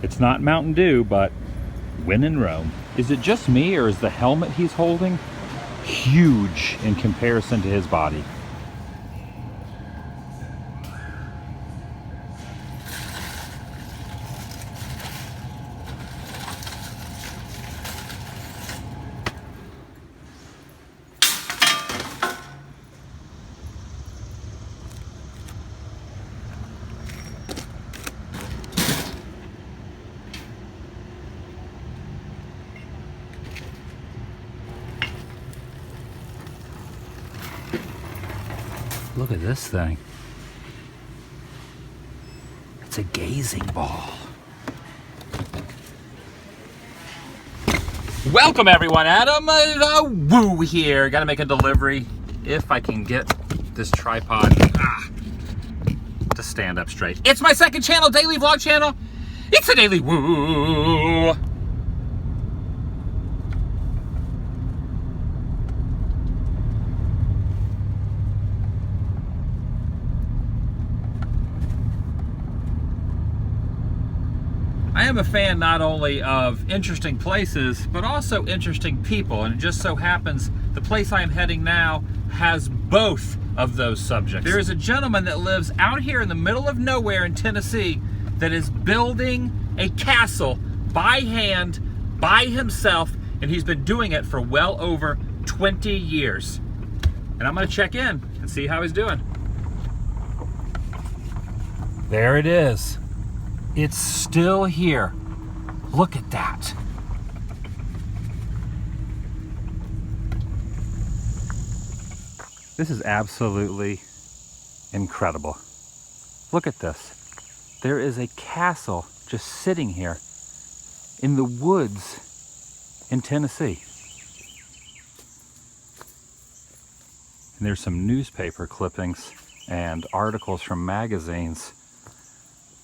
It's not Mountain Dew, but when in Rome. Is it just me, or is the helmet he's holding huge in comparison to his body? Look at this thing. It's a gazing ball. Welcome everyone, Adam Woo here. Gotta make a delivery if I can get this tripod to stand up straight. It's my second channel, daily vlog channel. It's the Daily Woo. I am a fan not only of interesting places, but also interesting people. And it just so happens the place I am heading now has both of those subjects. There is a gentleman that lives out here in the middle of nowhere in Tennessee that is building a castle by hand, by himself, and he's been doing it for well over 20 years. And I'm gonna check in and see how he's doing. There it is. It's still here. Look at that. This is absolutely incredible. Look at this. There is a castle just sitting here in the woods in Tennessee. And there's some newspaper clippings and articles from magazines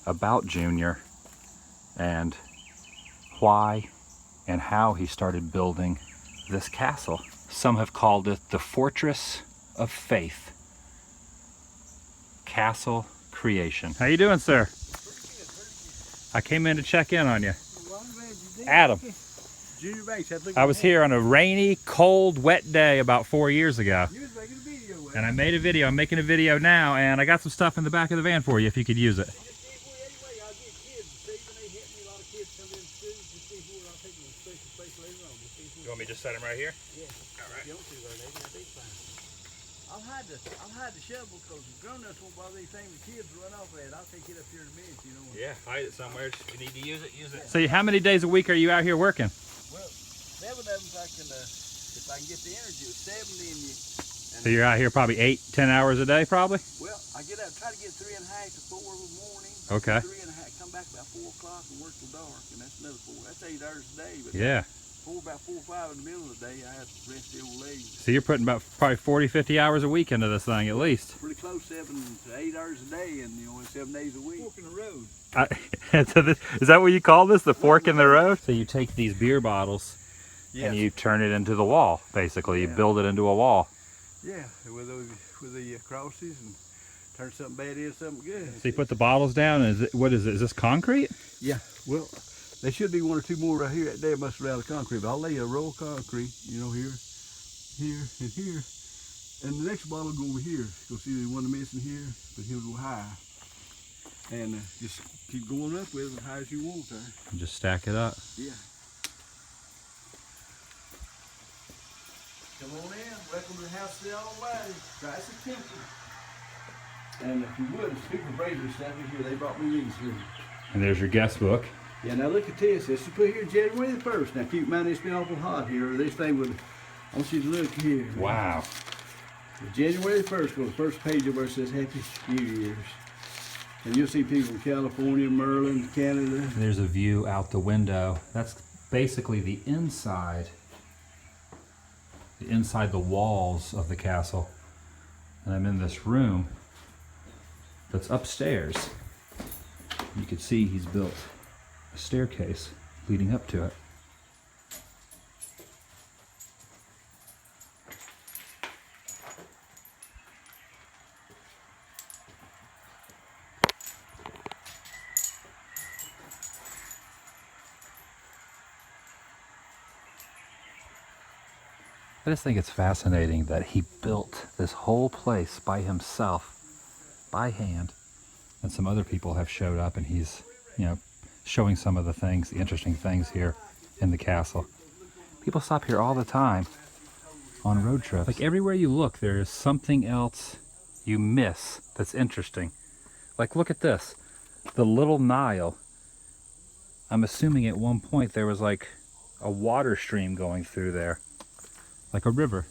about Junior and why and how he started building this castle. Some have called it the Fortress of Faith. Castle creation. How you doing, sir? I came in to check in on you. Well, I'm glad you did. Adam. Junior Banks, I was here on a rainy, cold, wet day about 4 years ago. You was making a video with And I made a video. I'm making a video now, and I got some stuff in the back of the van for you if you could use it. You want me to just set him right here? Yeah. All right. You don't do that, they'll be fine. I'll hide the shovel because the grown-ups won't bother anything the kids run off at. I'll take it up here in a minute, you know. Yeah, hide it somewhere. If you need to use it, use it. So how many days a week are you out here working? Well, 7 of them I can, if I can get the energy, it's 7 in you. So you're out here probably 8-10 hours a day, probably? Well, I get up, try to get 3.5 to 4 in the morning. Okay. 3.5, come back about 4 o'clock and work till dark, and that's another 4. That's 8 hours a day. But Yeah. About 4 or 5 in the middle of the day, I have to rest the old legs. So you're putting about probably 40-50 hours a week into this thing at least. Pretty close, 7 to 8 hours a day, and you know, 7 days a week. Fork in the road. So is that what you call this, the fork in the road? So you take these beer bottles and you turn it into the wall, basically. You build it into a wall. Yeah, with the crosses, and turn something bad into something good. So you put the bottles down, and what is it? Is this concrete? Yeah, well, there should be 1 or 2 more right here. That must have been out of concrete, but I'll lay a roll of concrete, you know, here, and here. And the next bottle will go over here. You'll see the one missing here, but he'll go high. And just keep going up with it as high as you want there. And just stack it up. Yeah. Come on in. Welcome to the house of the Almighty. Christ is temple. And if you would, speak of razor stuff in here, they brought me these here. And there's your guest book. Yeah, now look at this. This is put here January the 1st. Now keep in mind it's been awful hot here. This thing would, I want you to look here. Wow. January the 1st was the first page of where it says Happy New Year's. And you'll see people from California, Maryland, Canada. There's a view out the window. That's basically the inside the walls of the castle. And I'm in this room that's upstairs. You can see he's built a staircase leading up to it. I just think it's fascinating that he built this whole place by himself, by hand, and some other people have showed up, and he's, you know, showing some of the things, the interesting things here in the castle. People stop here all the time on road trips. Like everywhere you look, there is something else you miss that's interesting. Like look at this, the little Nile. I'm assuming at one point there was like a water stream going through there, like a river.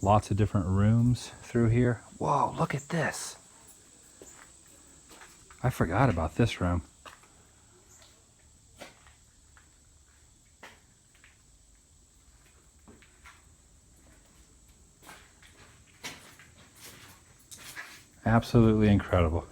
Lots of different rooms through here. Whoa, look at this. I forgot about this room. Absolutely incredible.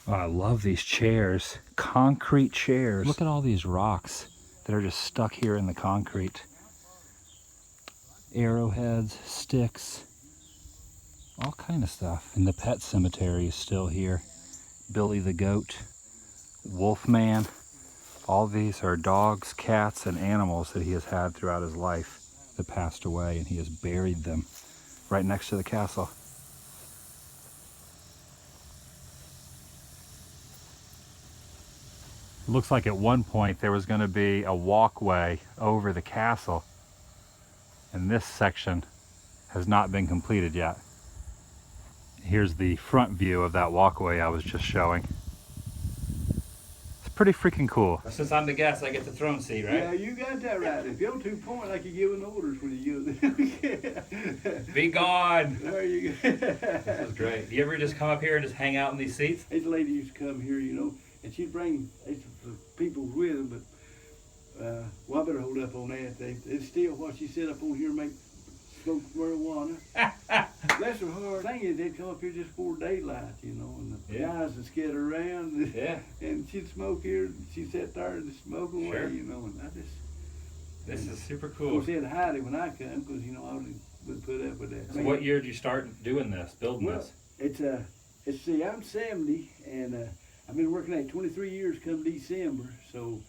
Oh, I love these chairs, concrete chairs. Look at all these rocks that are just stuck here in the concrete. Arrowheads, sticks, all kind of stuff. And the pet cemetery is still here. Billy the goat, Wolfman. All these are dogs, cats, and animals that he has had throughout his life that passed away, and he has buried them right next to the castle. Looks like at one point there was going to be a walkway over the castle, and this section has not been completed yet. Here's the front view of that walkway I was just showing. It's pretty freaking cool. Since I'm the guest, I get the throne seat, right? Yeah, you got that right. If you're 2 point, like you're giving orders when you give Be gone! There you go. This is great. Do you ever just come up here and just hang out in these seats? This lady used to come here, you know, and she'd bring people with her, but well, I better hold up on that. It's still what she set up on here, make smoke marijuana. Bless her heart. The thing is, they'd come up here just before daylight, you know, and the guys would scatter around. And she'd smoke here, and she'd sit there and smoke away, you know, and I just... This is super cool. Of course, they had to hide it when I come, because, you know, I wouldn't put up with that. So what year did you start doing this, building this? See, I'm 70, and I've been working at 23 years come December, so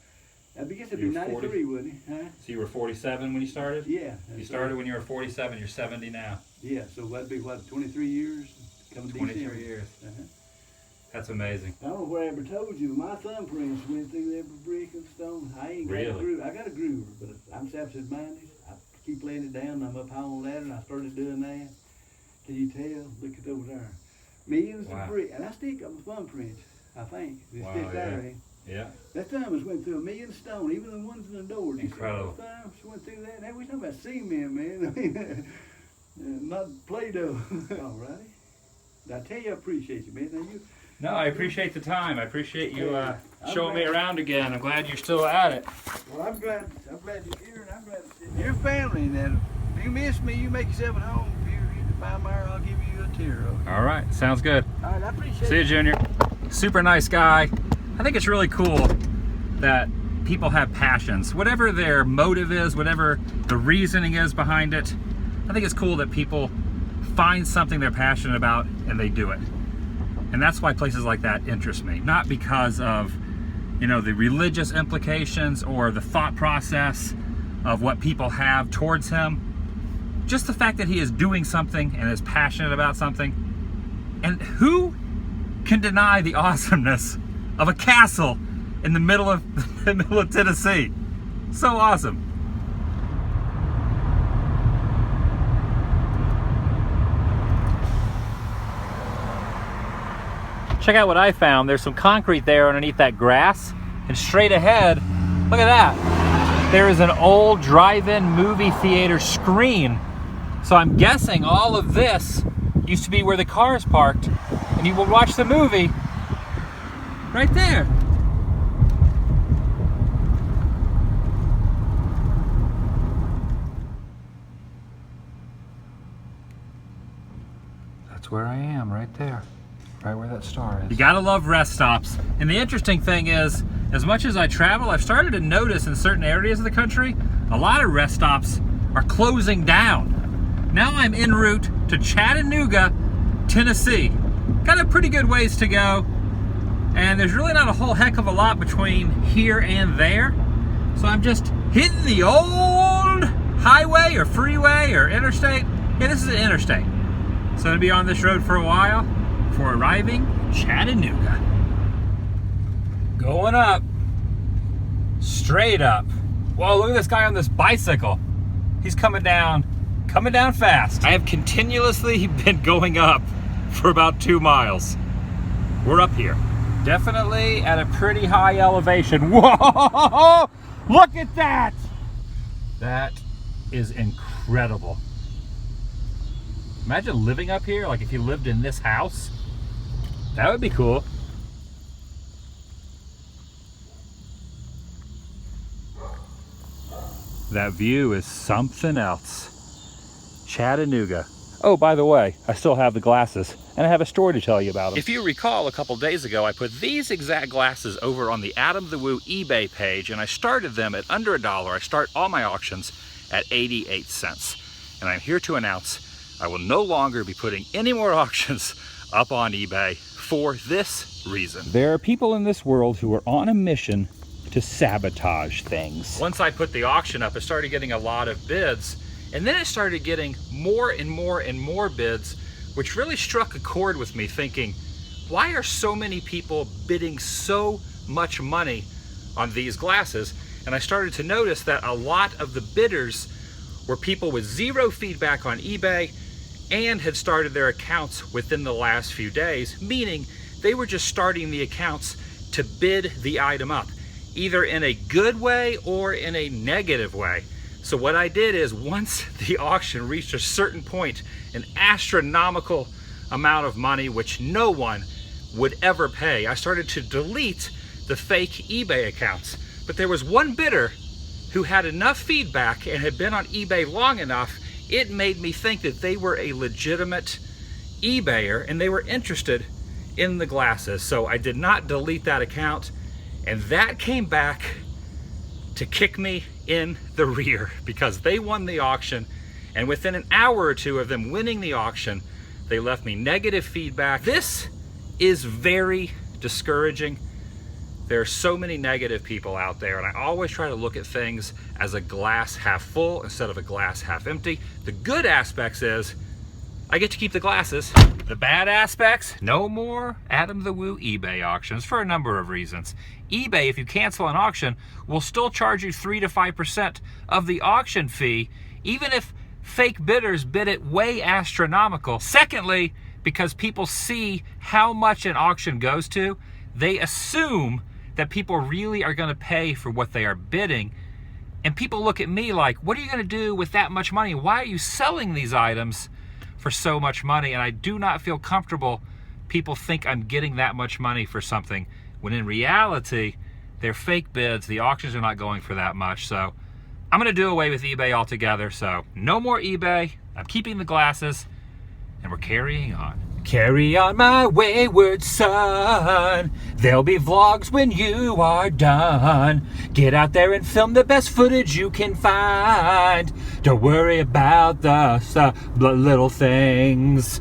I guess it'd be 93, wouldn't it? Huh? So you were 47 when you started? Yeah. You started when you were 47, you're 70 now. Yeah, so that'd be what, 23 years come December. 23 years. That's amazing. I don't know where I ever told you, my thumbprints went through every brick and stone. I ain't got a groover. I got a groover, but I'm absent-minded. I keep laying it down, I'm up high on the ladder, and I started doing that. Can you tell? Look at over there. Millions of bricks, and I still got my thumbprints. I think. Yeah. That thumb has went through 1 million stone, even the ones in the door. Incredible. Thumbs went through that. Now we talking about cement, man. I mean, not Play-Doh. All righty. I tell you, I appreciate you, man. No, I appreciate the time. I appreciate you showing me around again. I'm glad you're still at it. Well, I'm glad you're here, and I'm glad to see you. Your family, and if you miss me, you make yourself at home. If you're here to Palmyra, I'll give you a tear. All right, sounds good. All right, I appreciate it. See you, Junior. Super nice guy. I think it's really cool that people have passions. Whatever their motive is, whatever the reasoning is behind it, I think it's cool that people find something they're passionate about and they do it. And that's why places like that interest me. Not because of, you know, the religious implications or the thought process of what people have towards him. Just the fact that he is doing something and is passionate about something. And who can deny the awesomeness of a castle in the middle of Tennessee? So awesome. Check out what I found. There's some concrete there underneath that grass, and straight ahead, look at that. There is an old drive-in movie theater screen. So I'm guessing all of this used to be where the cars parked, and you would watch the movie right there. That's where I am, right there. Right where that star is. You gotta love rest stops. And the interesting thing is, as much as I travel, I've started to notice in certain areas of the country, a lot of rest stops are closing down. Now I'm en route to Chattanooga, Tennessee. Got a pretty good ways to go. And there's really not a whole heck of a lot between here and there. So I'm just hitting the old highway or freeway or interstate. Yeah, this is an interstate. So I'm gonna be on this road for a while before arriving in Chattanooga. Going up, straight up. Whoa, look at this guy on this bicycle. He's coming down fast. I have continuously been going up for about 2 miles. We're up here. Definitely at a pretty high elevation. Whoa, look at that. That is incredible. Imagine living up here, like if you lived in this house. That would be cool. That view is something else. Chattanooga. Oh, by the way, I still have the glasses, and I have a story to tell you about them. If you recall, a couple days ago, I put these exact glasses over on the TheDailyWoo eBay page, and I started them at under $1. I start all my auctions at 88 cents. And I'm here to announce I will no longer be putting any more auctions up on eBay for this reason. There are people in this world who are on a mission to sabotage things. Once I put the auction up, I started getting a lot of bids, and then it started getting more and more and more bids, which really struck a chord with me, thinking, why are so many people bidding so much money on these glasses? And I started to notice that a lot of the bidders were people with zero feedback on eBay and had started their accounts within the last few days, meaning they were just starting the accounts to bid the item up, either in a good way or in a negative way. So what I did is, once the auction reached a certain point, an astronomical amount of money which no one would ever pay, I started to delete the fake eBay accounts. But there was one bidder who had enough feedback and had been on eBay long enough, it made me think that they were a legitimate eBayer and they were interested in the glasses. So I did not delete that account, and that came back to kick me in the rear because they won the auction, and within an hour or two of them winning the auction, they left me negative feedback. This is very discouraging. There are so many negative people out there, and I always try to look at things as a glass half full instead of a glass half empty. The good aspects is I get to keep the glasses. The bad aspects, no more TheDailyWoo eBay auctions for a number of reasons. eBay, if you cancel an auction, will still charge you 3 to 5% of the auction fee, even if fake bidders bid it way astronomical. Secondly, because people see how much an auction goes to, they assume that people really are going to pay for what they are bidding. And people look at me like, what are you going to do with that much money? Why are you selling these items for so much money? And I do not feel comfortable people think I'm getting that much money for something, when in reality, they're fake bids. The auctions are not going for that much. So I'm going to do away with eBay altogether. So no more eBay. I'm keeping the glasses, and we're carrying on. Carry on, my wayward son. There'll be vlogs when you are done. Get out there and film the best footage you can find. Don't worry about the little things.